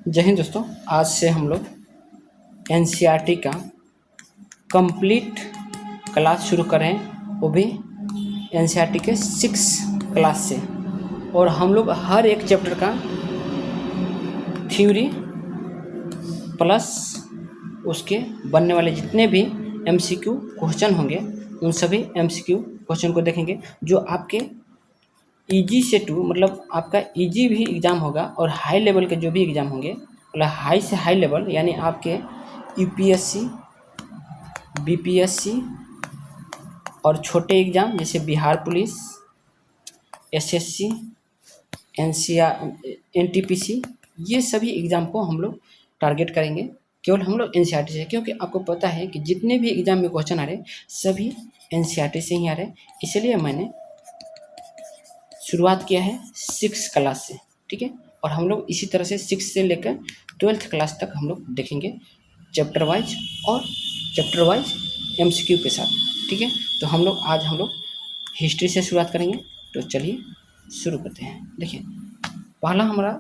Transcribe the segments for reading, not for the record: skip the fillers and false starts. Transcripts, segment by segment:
जय हिंद दोस्तों। आज से हम लोग एनसीईआरटी का कंप्लीट क्लास शुरू करें, वो भी एनसीईआरटी के 6 क्लास से। और हम लोग हर एक चैप्टर का थ्योरी प्लस उसके बनने वाले जितने भी एमसीक्यू क्वेश्चन होंगे उन सभी एमसीक्यू क्वेश्चन को देखेंगे, जो आपके इजी से टू मतलब आपका इजी भी एग्ज़ाम होगा और हाई लेवल के जो भी एग्ज़ाम होंगे, मतलब हाई से हाई लेवल, यानी आपके यूपीएससी, बीपीएससी और छोटे एग्ज़ाम जैसे Bihar police, SSC, NCR, NTPC, ये सभी एग्ज़ाम को हम लोग टारगेट करेंगे केवल हम लोग एनसीईआरटी से, क्योंकि आपको पता है कि जितने भी एग्ज़ाम में क्वेश्चन आ रहे सभी एनसीईआरटी से ही आ रहे। इसलिए मैंने शुरुआत किया है 6 क्लास से, ठीक है। और हम लोग इसी तरह से 6 से लेकर 12th क्लास तक हम लोग देखेंगे चैप्टर वाइज और चैप्टर वाइज एमसीक्यू के साथ, ठीक है। तो हम लोग हिस्ट्री से शुरुआत करेंगे। तो चलिए शुरू करते हैं। देखिए, पहला हमारा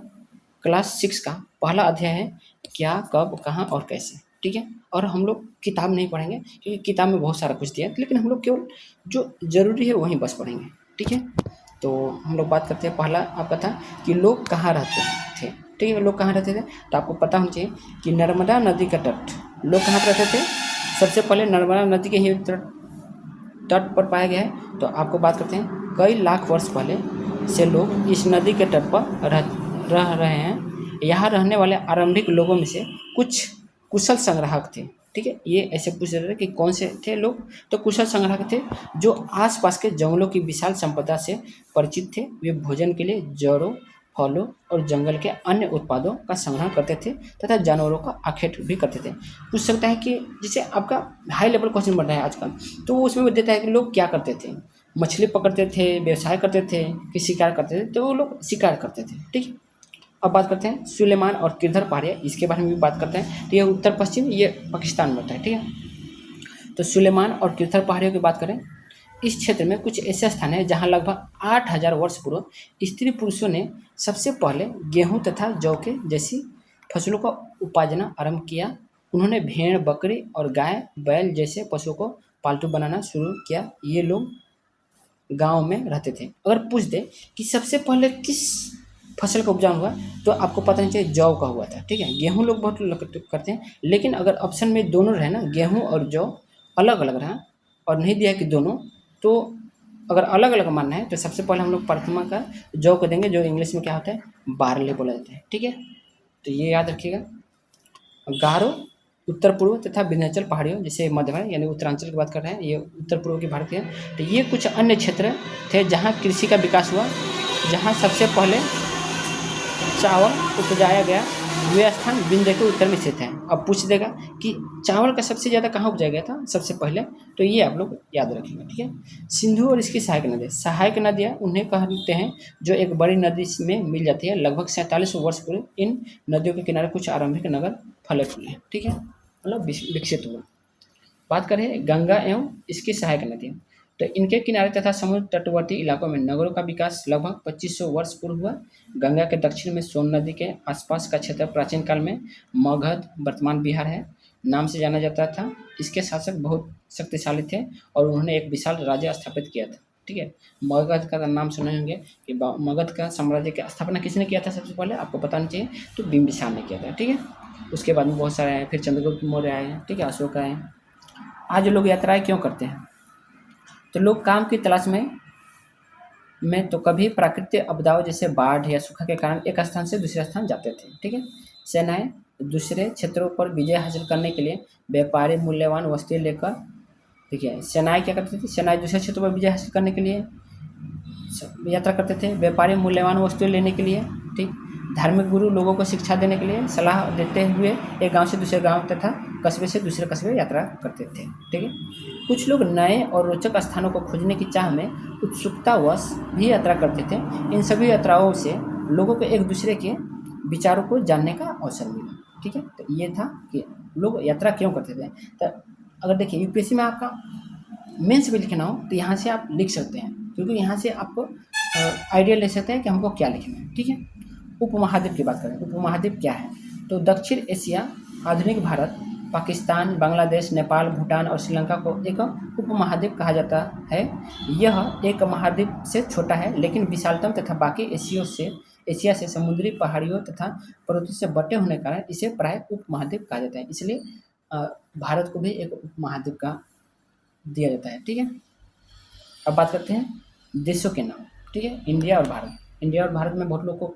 क्लास 6 का पहला अध्याय है क्या, कब, कहाँ और कैसे, ठीक है। और हम लोग किताब नहीं पढ़ेंगे क्योंकि किताब में बहुत सारा कुछ दिया है, लेकिन हम लोग केवल जो ज़रूरी है वहीं बस पढ़ेंगे, ठीक है। तो हम लोग बात करते हैं, पहला आपका था कि लोग कहाँ रहते थे, ठीक है। लोग कहाँ रहते थे तो आपको पता होना चाहिए कि नर्मदा नदी का तट, लोग कहाँ पर रहते थे। सबसे पहले नर्मदा नदी के ही तट पर पाया गया है। तो आपको बात करते हैं, कई लाख वर्ष पहले से लोग इस नदी के तट पर रह रहे हैं। यहाँ रहने वाले आरंभिक लोगों में से कुछ कुशल संग्राहक थे, ठीक है। ये ऐसे पूछ रहे थे कि कौन से थे लोग, तो कुशल संग्राहक थे जो आसपास के जंगलों की विशाल संपदा से परिचित थे। वे भोजन के लिए जड़ों, फलों और जंगल के अन्य उत्पादों का संग्रह करते थे तथा जानवरों का आखेट भी करते थे। पूछ सकता है कि जैसे आपका हाई लेवल क्वेश्चन बन रहा है आजकल, तो वो उसमें देता है कि लोग क्या करते थे, मछली पकड़ते थे, व्यवसाय करते थे कि शिकार करते थे। तो वो लोग शिकार करते थे, ठीक है। अब बात करते हैं सुलेमान और किरधर पहाड़ियाँ, इसके बारे में भी बात करते हैं। तो ये उत्तर पश्चिम, ये पाकिस्तान में होता है, ठीक है। तो सुलेमान और किरधर पहाड़ियों की बात करें, इस क्षेत्र में कुछ ऐसे स्थान हैं जहां लगभग 8000 वर्ष पूर्व स्त्री पुरुषों ने सबसे पहले गेहूं तथा जौ के जैसी फसलों का उपार्जन आरंभ किया। उन्होंने भेड़, बकरी और गाय, बैल जैसे पशुओं को पालतू बनाना शुरू किया। ये लोग गांव में रहते थे। अगर पूछ दे कि सबसे पहले किस फसल का उपजाऊ हुआ, तो आपको पता नहीं चाहिए जौ का हुआ था, ठीक है। गेहूं लोग बहुत लोग करते हैं, लेकिन अगर ऑप्शन में दोनों रहे ना, गेहूं और जौ अलग अलग रहा और नहीं दिया कि दोनों, तो अगर अलग अलग मानना है तो सबसे पहले हम लोग प्रथमा का जौ को देंगे, जो इंग्लिश में क्या होता है, बार्ले बोला जाता है, ठीक है। तो ये याद रखिएगा। गारो उत्तर पूर्व तथा विंध्याचल पहाड़ियों जैसे मध्य भारत यानी उत्तरांचल की बात कर रहे हैं, ये उत्तर पूर्व के भारत के हैं। तो ये कुछ अन्य क्षेत्र थे जहाँ कृषि का विकास हुआ, जहाँ सबसे पहले चावल उपजाया गया। वे स्थान विंध्य के उत्तर में स्थित है। अब पूछ देगा कि चावल का सबसे ज़्यादा कहाँ उपजाया गया था सबसे पहले, तो ये आप लोग याद रखेंगे, ठीक है। सिंधु और इसकी सहायक नदियाँ उन्हें कहते हैं जो एक बड़ी नदी में मिल जाती है। लगभग 47 वर्ष पूर्व इन नदियों के किनारे कुछ आरंभिक नगर फले फूले, ठीक है, मतलब विकसित हुआ। बात करें गंगा एवं इसकी सहायक नदियाँ, तो इनके किनारे तथा समुद्र तटवर्ती इलाकों में नगरों का विकास लगभग 2500 वर्ष पूर्व हुआ। गंगा के दक्षिण में सोन नदी के आसपास का क्षेत्र प्राचीन काल में मगध, वर्तमान बिहार है, नाम से जाना जाता था। इसके शासक बहुत शक्तिशाली थे और उन्होंने एक विशाल राज्य स्थापित किया था, ठीक है। मगध का नाम सुने होंगे कि मगध का साम्राज्य की स्थापना किसने किया था सबसे पहले, आपको पता नहीं चाहिए, तो बिम्बिसार ने किया था, ठीक है। उसके बाद में बहुत सारे आए, फिर चंद्रगुप्त मौर्य आए हैं, ठीक है, अशोक आए। आज लोग यात्राएं क्यों करते हैं, तो लोग काम की तलाश में तो कभी प्राकृतिक आपदाओं जैसे बाढ़ या सूखा के कारण एक स्थान से दूसरे स्थान जाते थे, ठीक है। सेनाएं दूसरे क्षेत्रों पर विजय हासिल करने के लिए व्यापारी मूल्यवान वस्तुएं लेकर, ठीक है, सेनाएं क्या करती थी, सेनाएं दूसरे क्षेत्रों पर विजय हासिल करने के लिए यात्रा करते थे, व्यापारी मूल्यवान वस्तुएं लेने के लिए, ठीक। धार्मिक गुरु लोगों को शिक्षा देने के लिए सलाह देते हुए एक गांव से दूसरे गांव तथा कस्बे से दूसरे कस्बे यात्रा करते थे, ठीक है। कुछ लोग नए और रोचक स्थानों को खोजने की चाह में उत्सुकतावश भी यात्रा करते थे। इन सभी यात्राओं से लोगों को एक दूसरे के विचारों को जानने का अवसर मिला, ठीक है। तो ये था कि लोग यात्रा क्यों करते थे। तो अगर देखिए यूपीएससी में आपका मेंस भी लिखना हो तो यहाँ से आप लिख सकते हैं, क्योंकि यहाँ से आपको आइडिया ले सकते हैं कि हमको क्या लिखना है, ठीक है। उपमहाद्वीप की बात करें, उपमहाद्वीप क्या है, तो दक्षिण एशिया, आधुनिक भारत, पाकिस्तान, बांग्लादेश, नेपाल, भूटान और श्रीलंका को एक उपमहाद्वीप कहा जाता है। यह एक महाद्वीप से छोटा है लेकिन विशालतम तथा बाकी एशिया से समुद्री पहाड़ियों तथा पर्वतों से बटे होने के कारण इसे प्राय उपमहाद्वीप कहा जाता है। इसलिए भारत को भी एक उपमहाद्वीप का दिया जाता है। ठीक है, अब बात करते हैं देशों के नाम। ठीक है, इंडिया और भारत। इंडिया और भारत में बहुत लोग को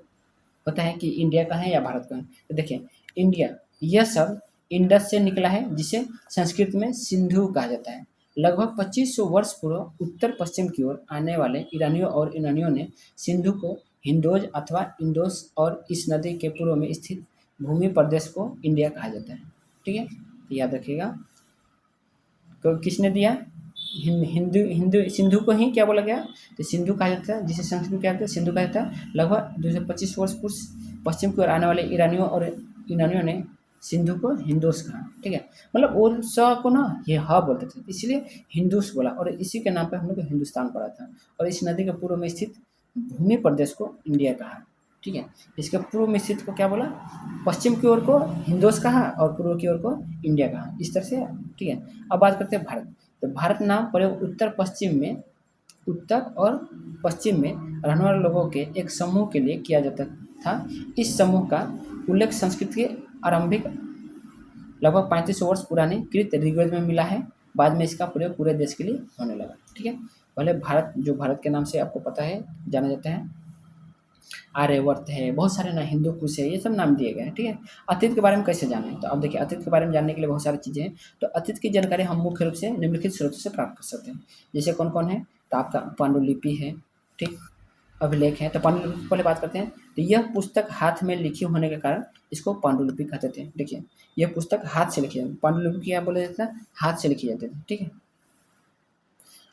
पता है कि इंडिया का है या भारत का है। तो देखिए, इंडिया, यह शब्द इंडस से निकला है जिसे संस्कृत में सिंधु कहा जाता है। लगभग 2500 वर्ष पूर्व उत्तर पश्चिम की ओर आने वाले ईरानियों और यूनानियों ने सिंधु को हिंदोज अथवा इंडोस और इस नदी के पूर्व में स्थित भूमि प्रदेश को इंडिया कहा जाता है। ठीक है, तो याद रखिएगा। तो किसने दिया? हिंदू हिंदू सिंधु को ही क्या बोला गया? तो सिंधु कहा जाता है, जिसे संस्कृत में क्या कहते हैं? सिंधु कहा जाता है। लगभग 225 वर्ष पूर्व पश्चिम की ओर आने वाले ईरानियों और यूनानियों ने सिंधु को हिंदोस कहा। ठीक है, मतलब वो स को ना ये ह बोलते थे, इसलिए हिंदूस बोला और इसी के नाम पे हम लोग हिंदुस्तान पड़ा था। और इस नदी के पूर्व में स्थित भूमि प्रदेश को इंडिया कहा। ठीक है, इसके पूर्व में स्थित को क्या बोला? पश्चिम की ओर को हिंदोस कहा और पूर्व की ओर को इंडिया कहा, इस तरह से। ठीक है, अब बात करते हैं भारत। तो भारत नाम प्रयोग उत्तर और पश्चिम में रहने वाले लोगों के एक समूह के लिए किया जाता था। इस समूह का उल्लेख संस्कृत के आरंभिक लगभग 3500 वर्ष पुराने कृत ऋग्वेद में मिला है। बाद में इसका प्रयोग पूरे देश के लिए होने लगा। ठीक है, पहले भारत, जो भारत के नाम से आपको पता है जाना जाता है, आर्यवर्त है, बहुत सारे ना, हिंदू कुश है, ये सब नाम दिए गए हैं। ठीक है, अतीत के बारे में कैसे जानें? तो अब देखिए, अतीत के बारे में जानने के लिए बहुत सारी चीज़ें हैं। तो अतीत की जानकारी हम मुख्य रूप से निम्नलिखित स्रोतों से प्राप्त कर सकते हैं। जैसे कौन कौन है? तो आपका पांडुलिपि है, ठीक, अभिलेख है। तो पांडुलिपि पहले बात करते हैं। तो यह पुस्तक हाथ में लिखी होने के कारण इसको पांडुलिपि कहते थे। देखिए, यह पुस्तक हाथ से लिखी जाती, पांडुलिपि क्या बोला जाता है? हाथ से लिखी जाती थी। ठीक है,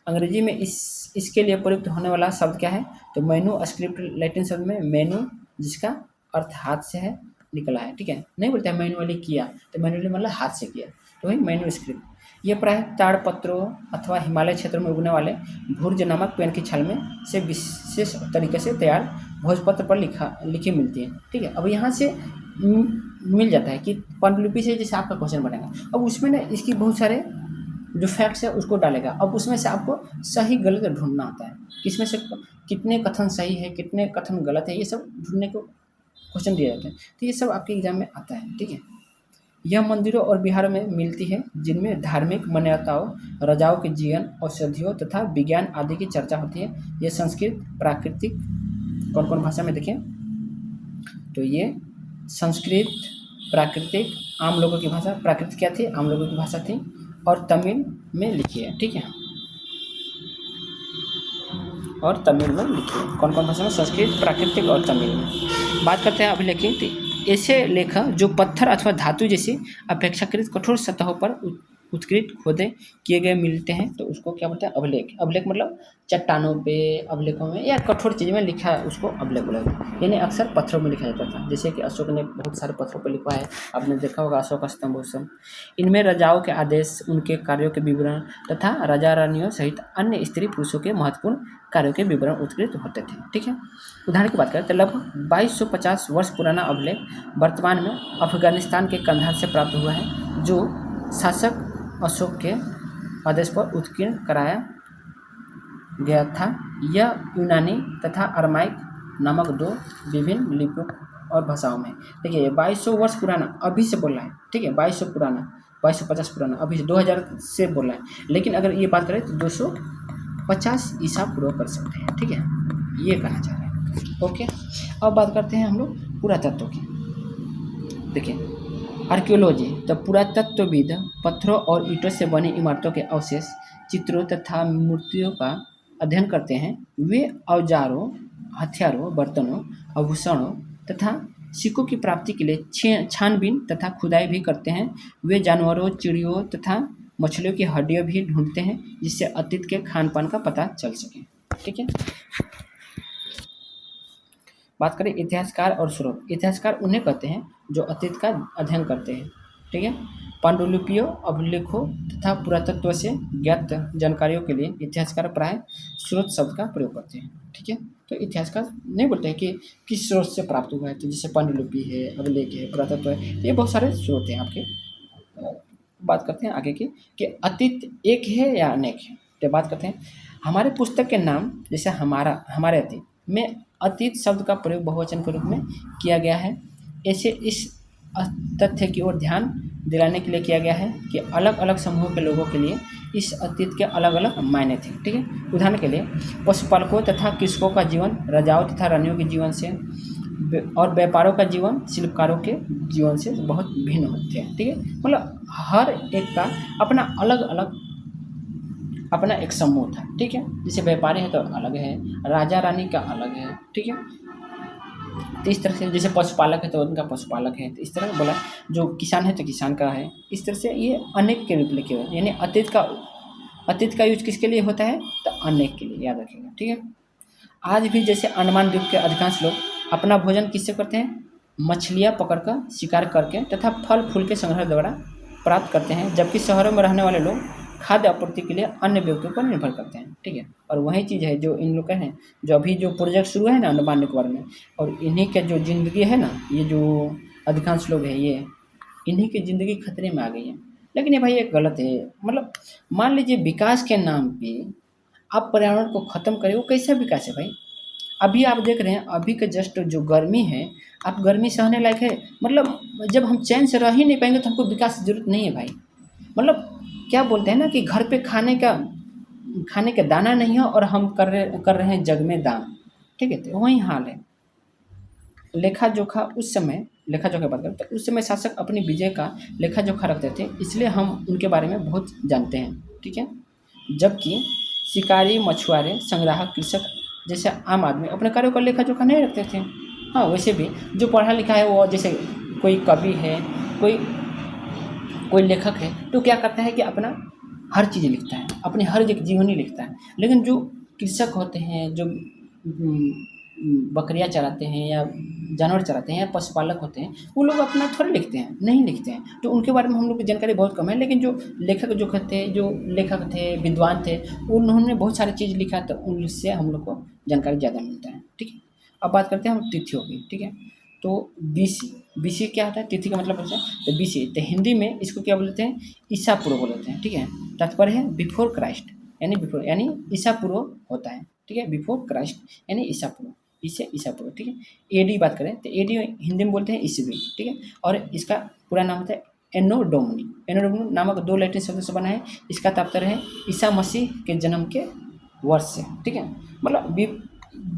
अंग्रेजी में इसके लिए प्रयुक्त होने वाला शब्द क्या है? तो मैन्यू स्क्रिप्ट, लैटिन शब्द में मैन्यू, जिसका अर्थ हाथ से है, निकला है। ठीक है, नहीं बोलते हैं मैन्युअली किया, तो मैन्युअली मतलब हाथ से किया, तो वही मैन्यू स्क्रिप्ट। ये प्राय ताड़पत्रों अथवा हिमालय क्षेत्रों में उगने वाले भूर्ज नामक पेड़ की छाल में से विशेष तरीके से तैयार भोजपत्र पर लिखी मिलती है। ठीक है, अब यहाँ से मिल जाता है कि पांडुलिपि से जैसे आपका क्वेश्चन बनेगा, अब उसमें ना इसकी बहुत सारे जो फैक्ट्स है उसको डालेगा। अब उसमें से आपको सही गलत ढूंढना आता है, किसमें से कितने कथन सही है, कितने कथन गलत है, ये सब ढूंढने को क्वेश्चन दिया जाता है। तो ये सब आपके एग्जाम में आता है। ठीक है, यह मंदिरों और विहारों में मिलती है जिनमें धार्मिक मान्यताओं, राजाओं के जीवन, औषधियों तथा विज्ञान आदि की चर्चा होती है। ये संस्कृत, प्राकृतिक, कौन कौन भाषा में देखें? तो ये संस्कृत, प्राकृतिक, आम लोगों की भाषा, प्राकृतिक क्या थी? आम लोगों की भाषा थी, और तमिल में लिखी है। ठीक है, और तमिल में लिखी है। कौन कौन भाषा में? संस्कृत, प्राकृतिक और तमिल में। बात करते हैं अभिलेख की। ऐसे लेख जो पत्थर अथवा धातु जैसी अपेक्षाकृत कठोर सतहों पर उत्कृष्ट खोदे किए गए मिलते हैं, तो उसको क्या बोलते हैं? अभिलेख। अभिलेख मतलब चट्टानों पे, अभिलेखों में या कठोर चीज़ में लिखा है, उसको अभिलेख बोला जाता है। यानी अक्सर पत्थरों में लिखा जाता था, जैसे कि अशोक ने बहुत सारे पत्थरों पर लिखा है, आपने देखा होगा अशोक स्तंभ सब। इनमें राजाओं के आदेश, उनके कार्यों के विवरण तथा राजा रानियों सहित अन्य स्त्री पुरुषों के महत्वपूर्ण कार्यों के विवरण उत्कृष्ट होते थे। ठीक है, उदाहरण की बात करें तो लगभग 2250 वर्ष पुराना अभिलेख वर्तमान में अफगानिस्तान के कंधार से प्राप्त हुआ है, जो शासक अशोक के आदेश पर उत्कीर्ण कराया गया था। यह यूनानी तथा अरमाइक नामक दो विभिन्न लिपियों और भाषाओं में। देखिए, ये 2200 वर्ष पुराना अभी से बोल रहा है। ठीक है, 2200 पुराना, 2250 पुराना, अभी से 2000 से बोल रहा है। लेकिन अगर ये बात करें तो 250 ईसा पूर्व कर सकते हैं। ठीक है, ये कहना चाह रहे हैं। ओके, अब बात करते हैं हम लोग पुरातत्व की। देखिए, आर्कियोलॉजी, तो पुरातत्वविद पत्थरों और ईंटों से बनी इमारतों के अवशेष, चित्रों तथा मूर्तियों का अध्ययन करते हैं। वे औजारों, हथियारों, बर्तनों, आभूषणों तथा सिक्कों की प्राप्ति के लिए छानबीन तथा खुदाई भी करते हैं। वे जानवरों, चिड़ियों तथा मछलियों की हड्डियाँ भी ढूंढते हैं, जिससे अतीत के खान पान का पता चल सके। ठीक है, बात करें इतिहासकार और स्रोत। इतिहासकार उन्हें कहते हैं जो अतीत का अध्ययन करते हैं। ठीक है, पांडुलिपियों, अभिलेखों तथा पुरातत्व से ज्ञात जानकारियों के लिए इतिहासकार प्राय स्रोत शब्द का प्रयोग करते हैं। ठीक है, तो इतिहासकार नहीं बोलते हैं कि किस स्रोत से प्राप्त हुआ है, तो जैसे पांडुलिपि है, अभिलेख है, पुरातत्व है, ये बहुत सारे स्रोत हैं आपके। बात करते हैं आगे की कि अतीत एक है या अनेक है। तो बात करते हैं हमारे पुस्तक के नाम जैसे हमारे अतीत में अतीत शब्द का प्रयोग बहुवचन के रूप में किया गया है। ऐसे इस तथ्य की ओर ध्यान दिलाने के लिए किया गया है कि अलग अलग समूह के लोगों के लिए इस अतीत के अलग अलग मायने थे। ठीक है, उदाहरण के लिए पशुपालकों तथा कृषकों का जीवन राजाओं तथा रानियों के जीवन से और व्यापारों का जीवन शिल्पकारों के जीवन से बहुत भिन्न होते हैं। ठीक है, मतलब हर एक का अपना अलग अलग अपना एक समूह था। ठीक है, जैसे व्यापारी है तो अलग है, राजा रानी का अलग है। ठीक है, तो इस तरह से जैसे पशुपालक है तो उनका पशुपालक है, तो इस तरह बोला जो किसान है तो किसान का है। इस तरह से ये अनेक के रूप लिखे हुए, यानी अतीत का यूज किसके लिए होता है, तो अनेक के लिए, याद रखिएगा। ठीक है, आज भी जैसे अंडमान द्वीप के अधिकांश लोग अपना भोजन किससे करते हैं, मछलियाँ पकड़कर शिकार करके तथा फल फूल के संग्रह द्वारा प्राप्त करते हैं, जबकि शहरों में रहने वाले लोग खाद्य आपूर्ति के लिए अन्य व्यक्तियों पर निर्भर करते हैं। ठीक है, और वही चीज़ है जो इन लोग का है, जो अभी जो प्रोजेक्ट शुरू है ना अंडमान निकोबार में, और इन्हीं के जो ज़िंदगी है ना, ये जो अधिकांश लोग हैं ये इन्हीं की ज़िंदगी खतरे में आ गई है। लेकिन ये भाई ये गलत है। मतलब मान लीजिए विकास के नाम पे आप पर्यावरण को ख़त्म करें, वो कैसा विकास है भाई। अभी आप देख रहे हैं, अभी के जस्ट जो गर्मी है, आप गर्मी सहने लायक है। मतलब जब हम चैन से रह ही नहीं पाएंगे तो हमको विकास की जरूरत नहीं है भाई। मतलब क्या बोलते हैं ना कि घर पे खाने का दाना नहीं है और हम कर रहे हैं जग में दान। ठीक है, तो वही हाल है। लेखा जोखा उस समय लेखा जोखा बात करें तो उस समय शासक अपनी विजय का लेखा जोखा रखते थे, इसलिए हम उनके बारे में बहुत जानते हैं। ठीक है, जबकि शिकारी, मछुआरे, संग्राहक, कृषक जैसे आम आदमी अपने कार्यों का लेखा जोखा नहीं रखते थे। हाँ, वैसे भी जो पढ़ा लिखा है वो जैसे कोई कवि है, कोई लेखक है, तो क्या करता है कि अपना हर चीज़ लिखता है, अपनी हर एक जीवनी लिखता है। लेकिन जो कृषक होते हैं, जो बकरियाँ चराते हैं या जानवर चराते हैं या पशुपालक होते हैं, वो लोग अपना थोड़ा लिखते हैं, नहीं लिखते हैं। तो उनके बारे में हम लोग की जानकारी बहुत कम है। लेकिन जो लेखक थे, विद्वान थे, उन्होंने बहुत सारी चीज़ लिखा, तो उनसे हम लोग को जानकारी ज़्यादा मिलता है। ठीक है, अब बात करते हैं हम तिथियों की। ठीक है, तो बीसी क्या होता है, तिथि का मतलब होता है, तो बीसी तो हिंदी में इसको क्या बोलते हैं, ईसा पूर्व बोलते हैं। ठीक है, तात्पर्य है बिफोर क्राइस्ट, यानी ईसा पूर्व होता है। ठीक है, बिफोर क्राइस्ट यानी ईसा पूर्व, इससे ईसा पूर्व। ठीक है, एडी बात करें तो एडी हिंदी में बोलते हैं ईस्वी। ठीक है, और इसका पूरा नाम होता है एनो डोमिनी नामक 2 लैटिन शब्दों से बना है। इसका तात्पर्य है ईसा मसीह के जन्म के वर्ष से। ठीक है, मतलब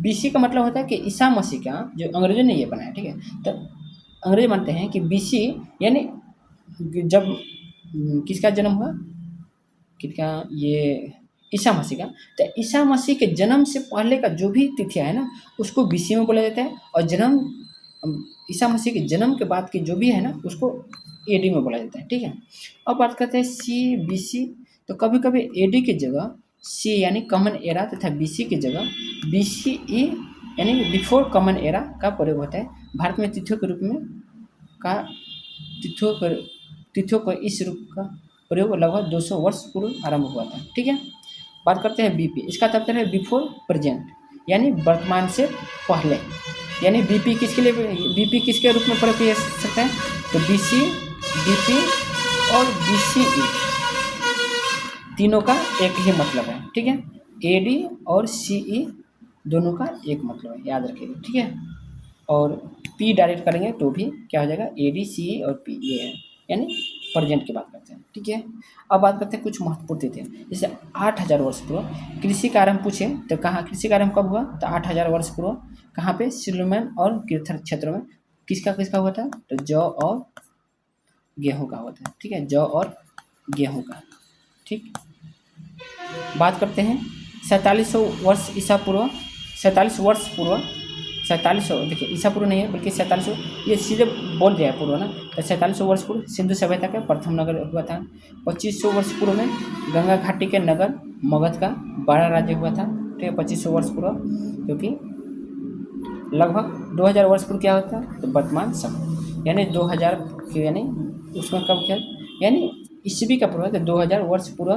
बीसी का मतलब होता है कि ईसा मसीह का, जो अंग्रेजों ने ये बनाया। ठीक है, तो अंग्रेज मानते हैं कि बीसी यानी जब किसका जन्म हुआ, किसका, ये ईसा मसीह का। तो ईसा मसीह के जन्म से पहले का जो भी तिथियाँ है ना, उसको बीसी में बोला जाता है, और ईसा मसीह के जन्म के बाद की जो भी है ना, उसको एडी में बोला जाता है। ठीक है, अब बात करते हैं सी बीसी। तो कभी कभी एडी की जगह सी यानी कॉमन एरा तथा बीसी की जगह बीसीई यानी बिफोर कॉमन एरा का प्रयोग होता है। भारत में तिथियों के रूप में तिथियों को इस रूप का प्रयोग लगभग 200 वर्ष पूर्व आरंभ हुआ था। ठीक है, बात करते हैं बीपी। इसका तात्पर्य है बिफोर प्रेजेंट, यानी वर्तमान से पहले। यानी बीपी किसके रूप में प्रयोग किया जा सकता है, तो बीसी, बीपी और बीसीई तीनों का एक ही मतलब है। ठीक है, एडी और सीई दोनों का एक मतलब है, याद रखिएगा। ठीक है, और पी डायरेक्ट करेंगे तो भी क्या हो जाएगा, एडी सीई और पी, ये है, यानी प्रेजेंट की बात करते हैं। ठीक है, अब बात करते हैं कुछ महत्वपूर्ण तिथि। जैसे 8000 वर्ष पूर्व कृषि का आरंभ पूछे तो कहाँ कृषि का आरंभ कब हुआ, तो 8000 वर्ष पूर्व कहाँ पे, सिलुमेन और कीर्थर क्षेत्र में। किसका हुआ था, तो जौ और गेहूँ का हुआ था। ठीक है, जौ और गेहूँ का। ठीक, बात करते हैं 4700 वर्ष ईसा पूर्व, 47 वर्ष पूर्व, 4700 देखिए ईसा पूर्व नहीं है बल्कि 4700, ये सीधे बोल दिया है पूर्व ना, तो 4700 वर्ष पूर्व सिंधु सभ्यता का प्रथम नगर हुआ था। 2500 वर्ष पूर्व में गंगा घाटी के नगर मगध का बड़ा राज्य हुआ था। ठीक है, 2500 वर्ष पूर्व, क्योंकि लगभग 2000 वर्ष पूर्व क्या होता है, तो वर्तमान समय, यानी 2000 यानी उसमें कब क्या यानी ईस्वी का पूर्व तो 2000 वर्ष पूर्व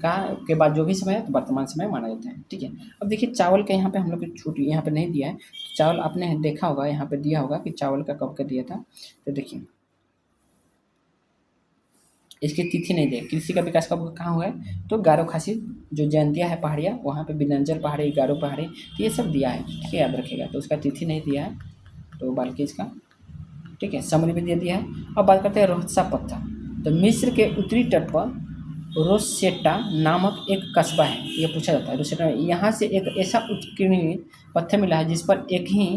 का के बाद जो भी समय है तो वर्तमान समय माना जाता है। ठीक है, अब देखिए चावल का यहाँ पे हम लोग को छूट यहाँ पे नहीं दिया है। तो चावल आपने देखा होगा, यहाँ पे दिया होगा कि चावल का कब का दिया था। तो देखिए इसकी तिथि नहीं दी, कृषि का विकास कब कहाँ हुआ है, तो गारो खासी जो जयंतिया है पहाड़िया, वहाँ पे विंध्याचल पहाड़ी, गारो पहाड़ी, तो ये सब दिया है। ठीक है, याद रखिएगा। तो उसका तिथि नहीं दिया है, तो बाल्कि इसका ठीक है समरी भी दे दिया है। अब बात करते हैं रोहत्सा पत्थर। तो मिस्र के उत्तरी तट पर रोसेटा नामक एक कस्बा है, ये पूछा जाता है। रोसेटा यहाँ से एक ऐसा उत्कीर्णीय पत्थर मिला है जिस पर एक ही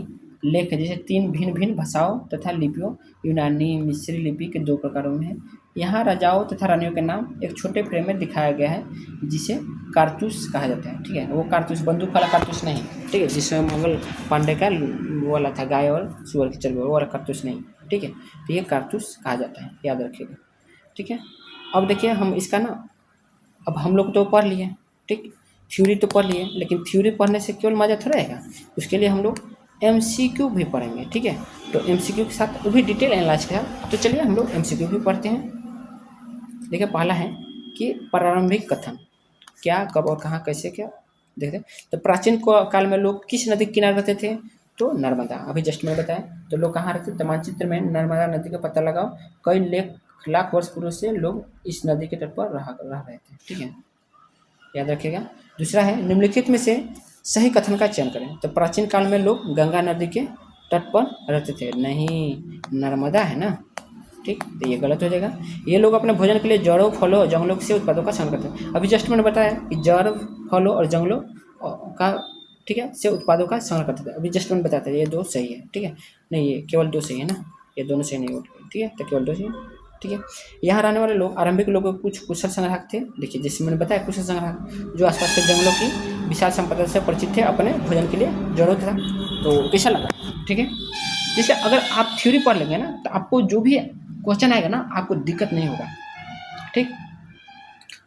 लेख है, जैसे 3 भिन्न भिन्न भाषाओं तथा लिपियों, यूनानी मिस्री लिपि के 2 प्रकारों में है। यहाँ राजाओं तथा रानियों के नाम एक छोटे फ्रेम में दिखाया गया है, जिसे कारतूस कहा जाता है। ठीक है, वो कारतूस बंदूक वाला कारतूस नहीं, ठीक है, जिसमें मंगल पांडे का वो वाला था, गाय और सुअर की चर्बी, वो वाला कारतूस नहीं। ठीक है, तो ये कारतूस कहा जाता है, याद रखिएगा। ठीक है, अब देखिए हम इसका ना, अब हम लोग तो पढ़ लिए, ठीक, थ्योरी तो पढ़ लिए, लेकिन थ्योरी पढ़ने से केवल मजा थोड़ा रहेगा, उसके लिए हम लोग एमसीक्यू भी पढ़ेंगे। ठीक है, तो एमसीक्यू के साथ वो भी डिटेल एनालाइज के साथ। तो चलिए हम लोग एमसीक्यू भी पढ़ते हैं। देखिए पहला है कि प्रारंभिक कथन, क्या, कब और कहाँ, कैसे, क्या देखते हैं। तो प्राचीन काल में लोग किस नदी के किनारे रहते थे, तो नर्मदा, अभी जस्ट मैंने बताया। तो लोग कहाँ रहते थे, तो मानचित्र में नर्मदा नदी का पता लगाओ। कई लाख वर्ष पूर्व से लोग इस नदी के तट पर रह रहे थे। ठीक है, याद रखिएगा। दूसरा है निम्नलिखित में से सही कथन का चयन करें। तो प्राचीन काल में लोग गंगा नदी के तट पर रहते थे, नहीं, नर्मदा है ना। ठीक, तो ये गलत हो जाएगा। ये लोग अपने भोजन के लिए जड़ों, फलों, जंगलों से उत्पादों का संग्रह करते हैं। अभी जस्ट मैंने बताया कि जड़, फलों और जंगलों का, ठीक है, से उत्पादों का संग्रह करते थे। अभी जस्ट मैंने बताया था, ये 2 सही है। ठीक है, नहीं ये केवल 2 सही है ना, ये दोनों सही नहीं होते। ठीक है, तो केवल 2 सही है। ठीक है, यहाँ रहने वाले लोग, आरंभिक लोगों के कुछ कुशल संग्राहक थे। देखिए जैसे मैंने बताया, कुशल संग्राहक जो आसपास के जंगलों की विशाल संपदा से परिचित थे, अपने भोजन के लिए जड़ों था। तो कैसा लगा, ठीक है। जैसे अगर आप थ्योरी पढ़ लेंगे ना, तो आपको जो भी क्वेश्चन आएगा ना, आपको दिक्कत नहीं होगा। ठीक,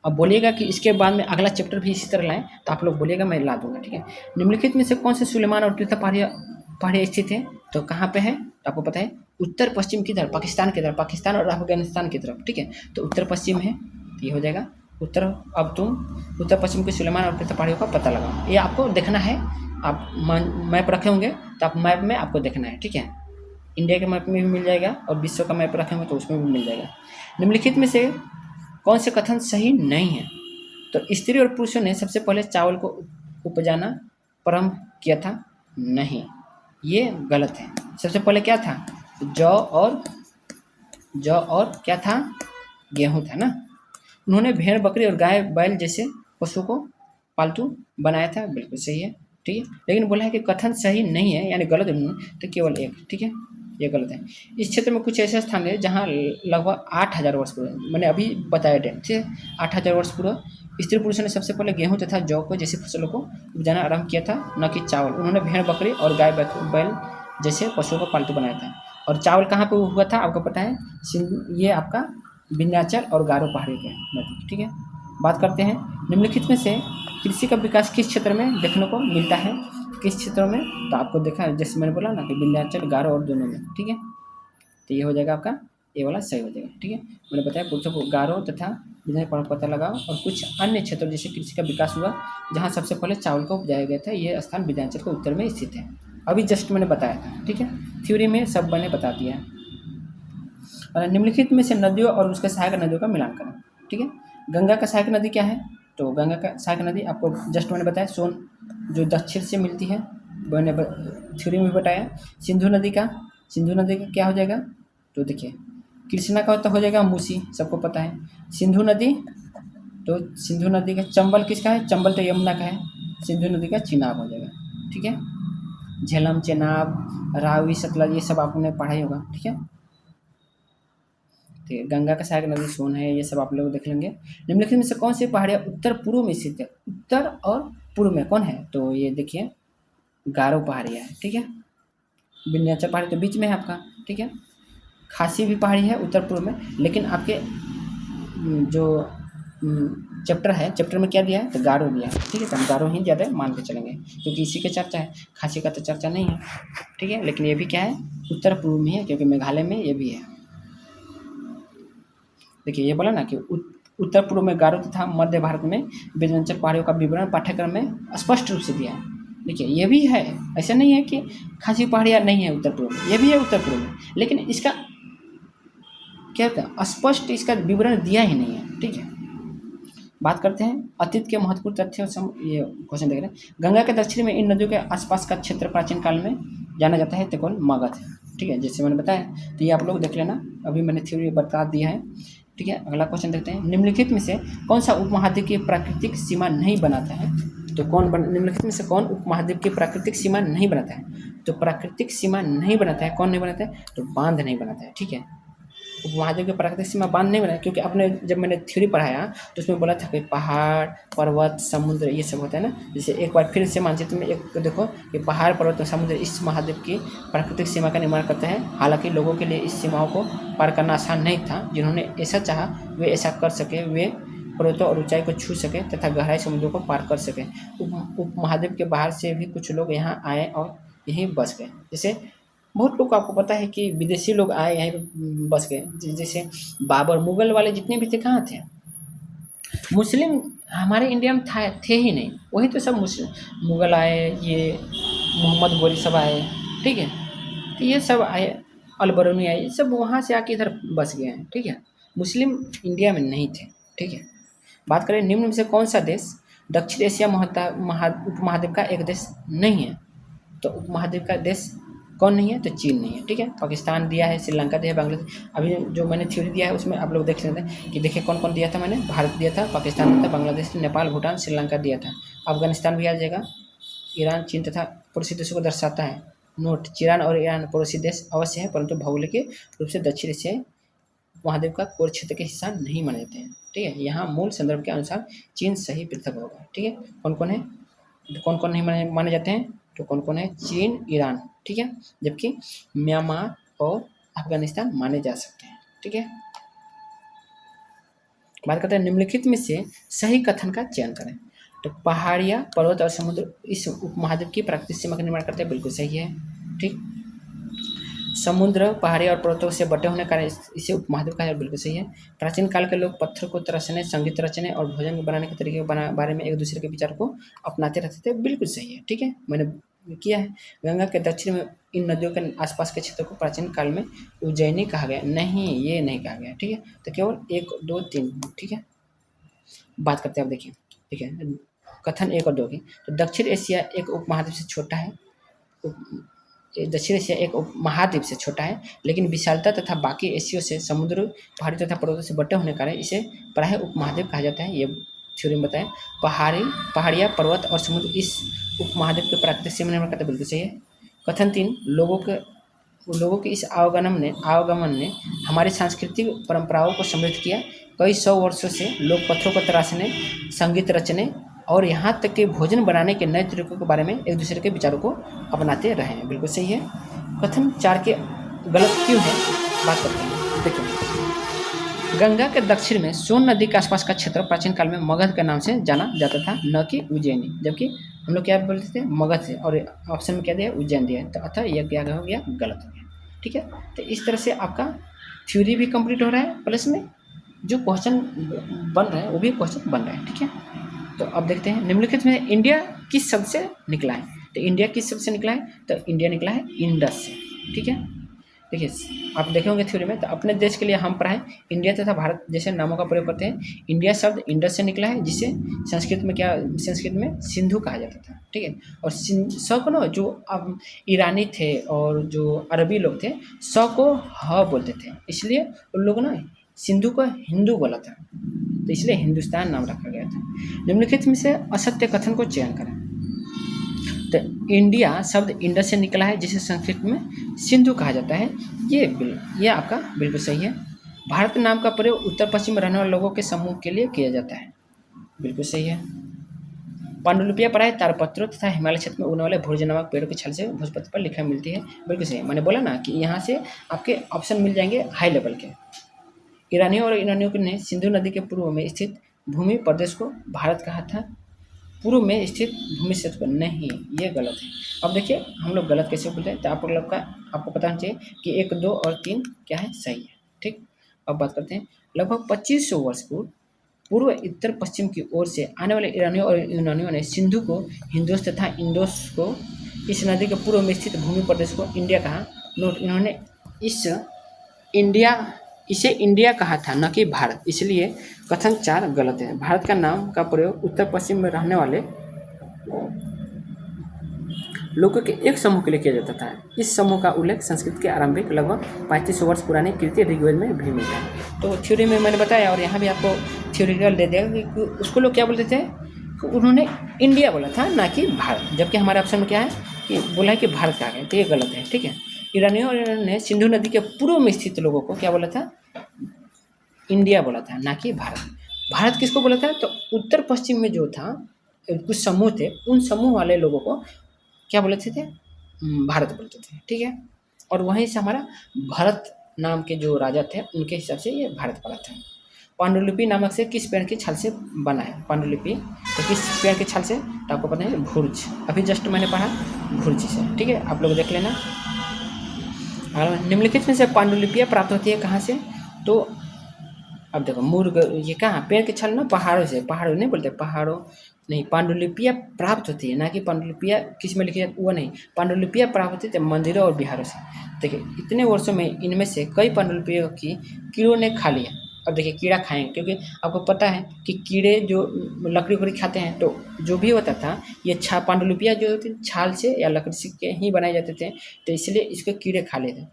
अब बोलिएगा कि इसके बाद में अगला चैप्टर भी इसी तरह लाएं, तो आप लोग बोलिएगा, मैं ला दूंगा। ठीक है, निम्नलिखित में से कौन से सुलेमान और तीर्थ पहाड़ी स्थित है, तो कहाँ पे है, तो आपको पता है उत्तर पश्चिम की तरफ, पाकिस्तान की तरफ, पाकिस्तान और अफगानिस्तान की तरफ। ठीक है, तो उत्तर पश्चिम है, ये हो जाएगा उत्तर। अब तुम उत्तर पश्चिम के सुलेमान और तीर्थ पहाड़ियों का पता लगाओ, ये आपको देखना है। आप मैप रखे होंगे, तो आप मैप में आपको देखना है। ठीक है, इंडिया के मैप में भी मिल जाएगा, और विश्व का मैप रखेंगे तो उसमें भी मिल जाएगा। निम्नलिखित में से कौन से कथन सही नहीं है, तो स्त्री और पुरुषों ने सबसे पहले चावल को उपजाना प्रारंभ किया था, नहीं, ये गलत है। सबसे पहले क्या था, जौ और क्या था, गेहूं था ना। उन्होंने भेड़, बकरी और गाय, बैल जैसे पशु को पालतू बनाया था, बिल्कुल सही है। ठीक है, लेकिन बोला है कि कथन सही नहीं है, यानी गलत है, तो केवल 1। ठीक है, ये गलत है। इस क्षेत्र में कुछ ऐसे स्थान है जहाँ लगभग 8000 वर्ष पूर्व, मैंने अभी बताया डेट, ठीक है, 8000 वर्ष पूर्व स्त्री पुरुषों ने सबसे पहले गेहूं तथा जौ को जैसे फसलों को उपजाना आरंभ किया था, न कि चावल। उन्होंने भेड़, बकरी और गाय, बैल जैसे पशुओं को पालतू बनाया था। और चावल कहाँ पे हुआ था, आपको पता है, ये आपका विंध्याचल और गारो पहाड़ी के नजदीक। ठीक है, बात करते हैं निम्नलिखित में से कृषि का विकास किस क्षेत्र में देखने को मिलता है, किस क्षेत्रों में, तो आपको देखा है, जैसे मैंने बोला ना कि विंध्याचल, गारो और दोनों में। ठीक है, तो ये हो जाएगा आपका, ये वाला सही हो जाएगा। ठीक है, मैंने बताया पुरुषों को गारो तथा विंध्याचल पता लगाओ, और कुछ अन्य क्षेत्रों जैसे कृषि का विकास हुआ जहाँ सबसे पहले चावल को उपजाया गया था, ये स्थान विंध्याचल के उत्तर में स्थित है। अभी जस्ट मैंने बताया था। ठीक है, थ्योरी में सब मैंने बता दिया है। और निम्नलिखित में से नदियों और उसके सहायक नदियों का मिलान करें। ठीक है, गंगा का सहायक नदी क्या है, तो गंगा का सहायक नदी आपको जस्ट मैंने बताया, सोन जो दक्षिण से मिलती है, मैंने थ्योरी में बताया। सिंधु नदी का क्या हो जाएगा, तो देखिए कृष्णा का तो हो जाएगा मूसी, सबको पता है। सिंधु नदी, तो सिंधु नदी का चंबल किसका है, चंबल तो यमुना का है, सिंधु नदी का चिनाब हो जाएगा। ठीक है, झेलम, चेनाब, रावी, सतलज, ये सब आपने पढ़ा ही होगा। ठीक है, ठीक है, गंगा का सहायक नदी सोन है, ये सब आप लोग देख लेंगे। निम्नलिखित में से कौन सी पहाड़ियाँ उत्तर पूर्व में स्थित है, उत्तर और पूर्व में कौन है, तो ये देखिए गारो पहाड़ियाँ है। ठीक है, विंध्याचल पहाड़ी तो बीच में है आपका। ठीक है, खासी भी पहाड़ी है उत्तर पूर्व में, लेकिन आपके जो चैप्टर है, चैप्टर में क्या दिया है, तो गारो दिया है। ठीक है, तो हम गारो ही ज़्यादा मान के चलेंगे, क्योंकि इसी के चर्चा है, खासी का तो चर्चा नहीं है। ठीक है, लेकिन ये भी क्या है, उत्तर पूर्व में है, क्योंकि मेघालय में ये भी है। देखिए ये बोला ना कि उत्तर पूर्व में गारो तथा मध्य भारत में विंध्याचल पहाड़ियों का विवरण पाठ्यक्रम में स्पष्ट रूप से दिया है। देखिए ये भी है, ऐसा नहीं है कि खासी पहाड़ियाँ नहीं है उत्तर पूर्व में, ये भी है उत्तर पूर्व में, लेकिन इसका क्या होता है, स्पष्ट इसका विवरण दिया ही नहीं है। ठीक है, बात करते हैं अतीत के महत्वपूर्ण तथ्यों से। ये क्वेश्चन देख रहे हैं, गंगा के दक्षिण में इन नदियों के आसपास का क्षेत्र प्राचीन काल में जाना जाता है तो कौन, मगध। ठीक है, जैसे मैंने बताया, तो ये आप लोग देख लेना, अभी मैंने थ्योरी बता दिया है। ठीक है, अगला क्वेश्चन देखते हैं, निम्नलिखित में से कौन सा उपमहाद्वीप की प्राकृतिक सीमा नहीं बनाता है। तो निम्नलिखित में से कौन उपमहाद्वीप की प्राकृतिक सीमा नहीं बनाता है। तो प्राकृतिक सीमा नहीं बनाता है, कौन नहीं बनाता है, तो बांध नहीं बनाता है। ठीक है, उपमहाद्वीप की प्राकृतिक सीमा बांध नहीं बनाया, क्योंकि आपने जब मैंने थ्योरी पढ़ाया तो उसमें बोला था कि पहाड़, पर्वत, समुद्र ये सब होता है ना। जैसे एक बार फिर से मानचित्र में एक देखो कि पहाड़, पर्वत और समुद्र इस महाद्वीप की प्राकृतिक सीमा का निर्माण करते हैं। हालांकि लोगों के लिए इस सीमाओं को पार करना आसान नहीं था। जिन्होंने ऐसा चाहा वे ऐसा कर सके, वे पर्वतों और ऊंचाई को छू सके तथा गहराई समुद्रों को पार कर सके। उपमहाद्वीप के बाहर से भी कुछ लोग यहाँ आए और यहीं बस गए। जैसे बहुत लोग को आपको पता है कि विदेशी लोग आए यहीं पे बस गए। जैसे बाबर, मुगल वाले जितने भी थे कहाँ थे, मुस्लिम हमारे इंडिया में थे ही नहीं, वही तो सब मुस्लिम मुगल आए, ये मोहम्मद गोरी सब आए। ठीक है, तो ये सब आए, अलबरूनी आए, ये सब वहाँ से आके इधर बस गए हैं। ठीक है, मुस्लिम इंडिया में नहीं थे। ठीक है, बात करें निम्न में से कौन सा देश दक्षिण एशिया उपमहाद्वीप का एक देश नहीं है। तो उपमहाद्वीप का देश कौन नहीं है, तो चीन नहीं है। ठीक है, पाकिस्तान दिया है, श्रीलंका दिया है, बांग्लादेश। अभी जो मैंने थ्योरी दिया है उसमें आप लोग देख सकते हैं कि देखिए कौन कौन दिया था मैंने, भारत दिया था, पाकिस्तान दिया था, बांग्लादेश, नेपाल, भूटान, श्रीलंका दिया था। अफगानिस्तान भी आ जाएगा, ईरान, चीन तथा पड़ोसी देशों को दर्शाता है। नोट, चीन और ईरान पड़ोसी देश अवश्य है, परंतु भौगोलिक रूप से दक्षिण एशिया महाद्वीप का कोर क्षेत्र के हिस्सा नहीं माने जाते हैं। ठीक है, यहाँ मूल संदर्भ के अनुसार चीन सही पृथक होगा। ठीक है, कौन कौन है, कौन कौन नहीं माने जाते हैं, तो कौन कौन है, चीन, ईरान। ठीक है, जबकि म्यांमार और अफगानिस्तान माने जा सकते हैं। ठीक है, बात करते हैं निम्नलिखित में से सही कथन का चयन करें। तो पहाड़ियाँ, पर्वत और समुद्र इस उपमहाद्वीप की प्राकृतिक सीमा का निर्माण करते हैं, बिल्कुल सही है। ठीक, समुद्र, पहाड़ी और पर्वतों से बटे होने के कारण इसे उपमहाद्वीप कहा जाता है, बिल्कुल सही है। प्राचीन काल के लोग पत्थर को तरसने, संगीत रचने और भोजन बनाने के तरीके के बारे में एक दूसरे के विचार को अपनाते रहते थे, बिल्कुल सही है। ठीक है, मैंने किया है। गंगा के दक्षिण में इन नदियों के आसपास के क्षेत्र को प्राचीन काल में उज्जैनी कहा गया, नहीं ये नहीं कहा गया। ठीक है, तो केवल 1, 2, 3। ठीक है, बात करते हैं अब, देखिए ठीक है, कथन 1 और 2 की। तो दक्षिण एशिया एक उपमहाद्वीप से छोटा है, दक्षिण एशिया एक महाद्वीप से छोटा है, लेकिन विशालता तथा बाकी एशियों से समुद्र, पहाड़ी तथा पर्वतों से बटे होने के कारण इसे प्रायः उपमहाद्वीप कहा जाता है। ये थ्योरी में बताएं, पहाड़ियाँ, पर्वत और समुद्र इस उपमहाद्वीप के प्राकृतिक सीमा निर्माण करते, बिल्कुल सही है। कथन 3, लोगों के इस आवागमन ने हमारी सांस्कृतिक परंपराओं को समृद्ध किया। कई 100 वर्षों से लोग पत्थरों को तराशने, संगीत रचने और यहाँ तक कि भोजन बनाने के नए तरीकों के बारे में एक दूसरे के विचारों को अपनाते रहे हैं, बिल्कुल सही है। कथन 4 के गलत क्यों है, बात करते हैं। देखिए, गंगा के दक्षिण में सोन नदी के आसपास का क्षेत्र प्राचीन काल में मगध के नाम से जाना जाता था, न कि उज्जैनी, जबकि हम लोग क्या बोलते थे, मगध से, और ऑप्शन में क्या दिया, उज्जैन दिया है। तो अतः यह क्या हो गया, गलत हो गया। ठीक है, तो इस तरह से आपका थ्योरी भी कंप्लीट हो रहा है, प्लस में जो क्वेश्चन बन रहे हैं वो भी क्वेश्चन बन रहे हैं। ठीक है, तो अब देखते हैं निम्नलिखित में इंडिया किस शब्द से निकला है। तो इंडिया किस शब्द से निकला है, तो इंडिया निकला है इंडस से। ठीक है, देखिए आप देखे होंगे थ्योरी में, तो अपने देश के लिए हम पढ़ाएं इंडिया तथा भारत जैसे नामों का प्रयोग करते हैं। इंडिया शब्द इंडस से निकला है, जिसे संस्कृत में सिंधु कहा जाता था। ठीक है, और स को ना, जो अब ईरानी थे और जो अरबी लोग थे, स को ह बोलते थे, इसलिए उन लोगों ने सिंधु को हिंदू बोला था, तो इसलिए हिंदुस्तान नाम रखा गया था। निम्नलिखित में से असत्य कथन को चयन करें। तो इंडिया शब्द इंडस से निकला है, जिसे संस्कृत में सिंधु कहा जाता है, ये आपका बिल्कुल सही है। भारत नाम का प्रयोग उत्तर पश्चिम में रहने वाले लोगों के समूह के लिए किया जाता है, बिल्कुल सही है। पांडुलिपियाँ पढ़ाए तारपत्रों तथा हिमालय क्षेत्र में उगने वाले भोज नामक पेड़ों की छाल से भोजपत्र पर लिखा मिलती है, बिल्कुल सही है। मैंने बोला ना कि यहाँ से आपके ऑप्शन मिल जाएंगे हाई लेवल के। ईरानियों ने सिंधु नदी के पूर्व में स्थित भूमि प्रदेश को भारत कहा था, पूर्व में स्थित भूमि क्षेत्र को नहीं, ये गलत है। अब देखिए हम लोग गलत कैसे बोलते हैं, तो आपको पता होना चाहिए कि 1, 2 और 3 क्या है, सही है। ठीक, अब बात करते हैं लगभग 2500 वर्ष पूर्व उत्तर पश्चिम की ओर से आने वाले ईरानियों और यूनानियों ने सिंधु को हिंदोस तथा इंडोस को इस नदी के पूर्व में स्थित भूमि प्रदेश को इंडिया कहा। नोट, इन्होंने इंडिया इसे इंडिया कहा था, न कि भारत, इसलिए कथन 4 गलत है। भारत का नाम का प्रयोग उत्तर पश्चिम में रहने वाले लोगों के एक समूह के लिए किया जाता था। इस समूह का उल्लेख संस्कृत के आरंभिक लगभग 3500 वर्ष पुरानी कृति ऋग्वेद में भी मिलता है। तो थ्योरी में मैंने बताया और यहाँ भी आपको थ्योरिटिकल दे दिया कि उसको लोग क्या बोलते थे कि उन्होंने इंडिया बोला था, ना कि भारत, जबकि हमारे ऑप्शन में क्या है कि बोला है कि भारत कहा गया, तो ये गलत है। ठीक है, ईरानियों ने सिंधु नदी के पूर्व में स्थित लोगों को क्या बोला था, इंडिया बोला था, ना कि भारत। भारत किसको बोला था, तो उत्तर पश्चिम में जो था कुछ समूह थे, उन समूह वाले लोगों को क्या बोलते थे, भारत बोलते थे। ठीक है, और वहीं से हमारा भरत नाम के जो राजा थे उनके हिसाब से ये भारत पड़ा था। पांडुलिपि नामक से किस पेड़ की छाल से बना है, पांडुलिपि तो किस पेड़ की छाल से, तो आपको पता है भुर्ज, अभी जस्ट मैंने पढ़ा भुर्ज से। ठीक है, आप लोग देख लेना। निम्नलिखित में से पांडुलिपियाँ प्राप्त होती है कहाँ से, तो अब देखो मुर्ग, ये कहाँ, पेड़ की छाल ना, पहाड़ों से, पहाड़ों नहीं बोलते, पहाड़ों नहीं, पांडुलिपियाँ प्राप्त होती है, ना कि पांडुलिपियाँ किस में लिखी जाती वो नहीं, पांडुलिपियाँ प्राप्त होती है मंदिरों और बिहारों से। देखिए इतने वर्षों में इनमें से कई पांडुलिपियों की कीड़ों ने खा लिया। अब देखिए कीड़ा खाएंगे, क्योंकि आपको पता है कि कीड़े जो लकड़ी उकड़ी खाते हैं, तो जो भी होता था ये पांडुलिपियाँ जो होती छाल से या लकड़ी से के ही बनाए जाते थे, तो इसलिए इसको कीड़े खा लेते।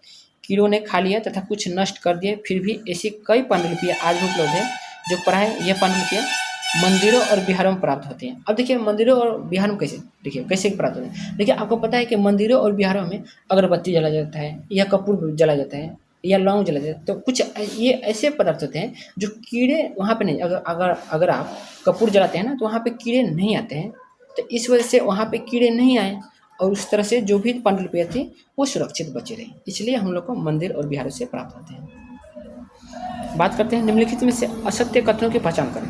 कीड़ों ने खा लिया तथा कुछ नष्ट कर दिए, फिर भी ऐसी कई पांडुलिपियाँ आज भी उपलब्ध है जो पढ़ाए। यह पांडुलिपियाँ मंदिरों और बिहारों में प्राप्त होती हैं। अब देखिए मंदिरों और बिहार में कैसे, देखिए कैसे प्राप्त होते हैं। देखिए आपको पता है कि मंदिरों और बिहारों में अगरबत्ती जला जाता है या कपूर जला जाता है या लौंग जला जाता है, तो कुछ ये ऐसे पदार्थ होते हैं जो कीड़े वहाँ पे नहीं, अगर आप कपूर जलाते हैं ना तो वहाँ पे कीड़े नहीं आते हैं, तो इस वजह से वहाँ पे कीड़े नहीं आए और उस तरह से जो भी पांडुलिपियाँ थी वो सुरक्षित बची रही, इसलिए हम लोग को मंदिर और बिहारों से प्राप्त होते हैं। बात करते हैं निम्नलिखित में से असत्य कथनों की पहचान करें।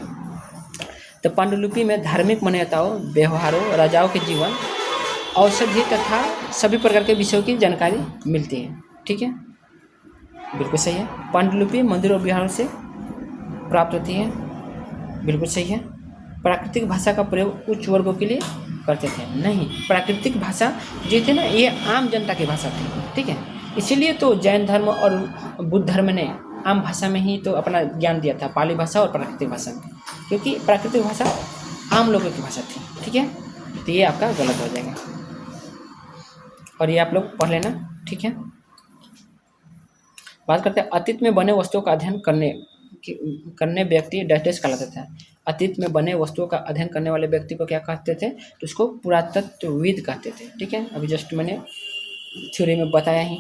तो पांडुलिपि में धार्मिक मान्यताओं, व्यवहारों, राजाओं के जीवन, औषधि तथा सभी प्रकार के विषयों की जानकारी मिलती है। ठीक है, बिल्कुल सही है। पांडुलिपि मंदिर और बिहारों से प्राप्त होती है, बिल्कुल सही है। प्राकृतिक भाषा का प्रयोग उच्च वर्गों के लिए करते थे, नहीं, प्राकृतिक भाषा जो थी ना ये आम जनता की भाषा थी। ठीक है, इसीलिए तो जैन धर्म और बुद्ध धर्म ने आम भाषा में ही तो अपना ज्ञान दिया था, पाली भाषा और प्राकृतिक भाषा में, क्योंकि प्राकृतिक भाषा आम लोगों की भाषा थी। ठीक है, तो ये आपका गलत हो जाएगा और ये आप लोग पढ़ लेना। ठीक है, बात करते हैं अतीत में बने वस्तुओं का अध्ययन करने व्यक्ति डैश कहलाते थे। अतीत में बने वस्तुओं का अध्ययन करने वाले व्यक्ति को क्या कहते थे, तो उसको पुरातत्वविद कहते थे। ठीक है, अभी जस्ट मैंने थ्योरी में बताया ही।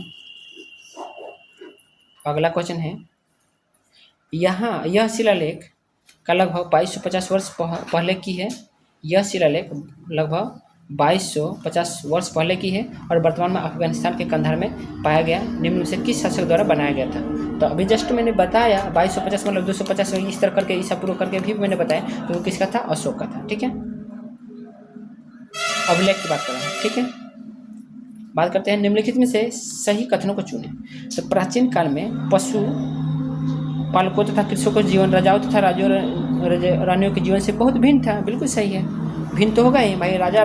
अगला क्वेश्चन है, यहाँ यह शिलालेख का लगभग 2250 वर्ष पहले की है। यह शिलालेख लगभग 2250 वर्ष पहले की है और वर्तमान में अफगानिस्तान के कंधार में पाया गया। निम्न में से किस शासक द्वारा बनाया गया था, तो अभी जस्ट मैंने बताया 2250 मतलब 250 इस तरह करके ईसा पूर्व करके भी मैंने बताया, तो वो किसका था, अशोक का था। ठीक है, अभिलेख की बात करें। ठीक है, बात करते हैं निम्नलिखित में से सही कथनों को चुनें। तो प्राचीन काल में पशु पालकों तथा कृषकों का जीवन राजाओं तथा रानियों के जीवन से बहुत भिन्न था। बिल्कुल सही है, भिन्न तो होगा ही भाई। राजा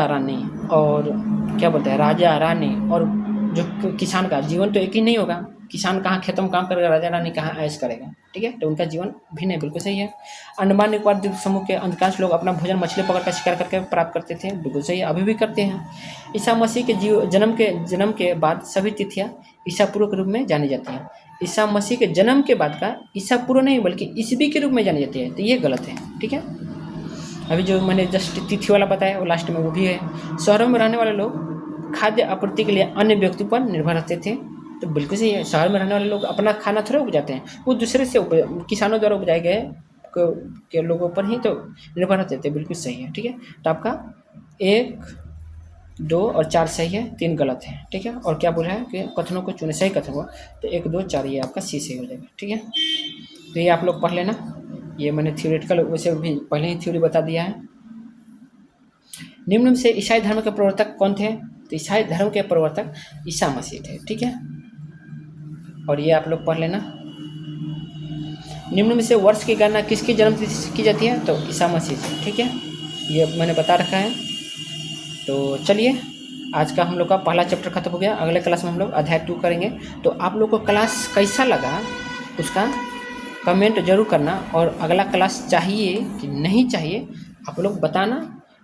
रानी और क्या बोलते हैं, राजा रानी और जो किसान का जीवन तो एक ही नहीं होगा। किसान कहाँ खेतों में काम करेगा, राजा रानी कहाँ ऐश करेगा। ठीक है, तो उनका जीवन भिन्न है, बिल्कुल सही है। अंडमान निकोबार द्वीप समूह के अधिकांश लोग अपना भोजन मछली पकड़ कर शिकार करके प्राप्त करते थे, बिल्कुल सही है, अभी भी करते हैं। ईसा मसीह के जन्म के बाद सभी तिथियाँ ईसा पूर्व के रूप में जानी जाती हैं। ईसा मसीह के जन्म के बाद का ईसा पूर्व नहीं बल्कि ईसवी के रूप में जानी जाती है, तो ये गलत है। ठीक है, अभी जो मैंने जस्ट तिथि वाला बताया वो लास्ट में वो भी है। शहरों में रहने वाले लोग खाद्य आपूर्ति के लिए अन्य व्यक्तियों पर निर्भर रहते थे, तो बिल्कुल सही है। शहर में रहने वाले लोग अपना खाना थोड़ा उपजाते हैं, वो दूसरे से किसानों द्वारा उपजाए गए के लोगों पर ही तो निर्भर रहते थे, बिल्कुल सही है। ठीक है, तो आपका 1, 2 और 4 सही है, 3 गलत है। ठीक है, और क्या बोला है कि कथनों को चुने, सही कथन हुआ, तो 1, 2, 4 ये आपका सी सही हो जाएगा। ठीक है, तो ये आप लोग पढ़ लेना, ये मैंने थियोरेटिकल वैसे भी पहले ही थ्योरी बता दिया है। निम्न में से ईसाई धर्म के प्रवर्तक कौन थे, तो ईसाई धर्म के प्रवर्तक ईसा मसीह थे। ठीक है, और ये आप लोग पढ़ लेना। निम्न में से वर्ष की गणना किसकी जन्मतिथि से की जाती है? तो ईसा मसीह से। ठीक है, ये मैंने बता रखा है। तो चलिए, आज का हम लोग का पहला चैप्टर खत्म हो गया। अगले क्लास में हम लोग अध्याय 2 करेंगे। तो आप लोग को क्लास कैसा लगा उसका कमेंट जरूर करना, और अगला क्लास चाहिए कि नहीं चाहिए आप लोग बताना,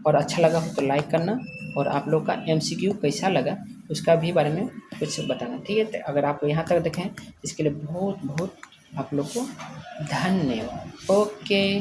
और अच्छा लगा हो तो लाइक करना, और आप लोग का MCQ कैसा लगा उसका भी बारे में कुछ बताना। ठीक है, तो अगर आप यहाँ तक देखें इसके लिए बहुत बहुत आप लोग को धन्यवाद। ओके।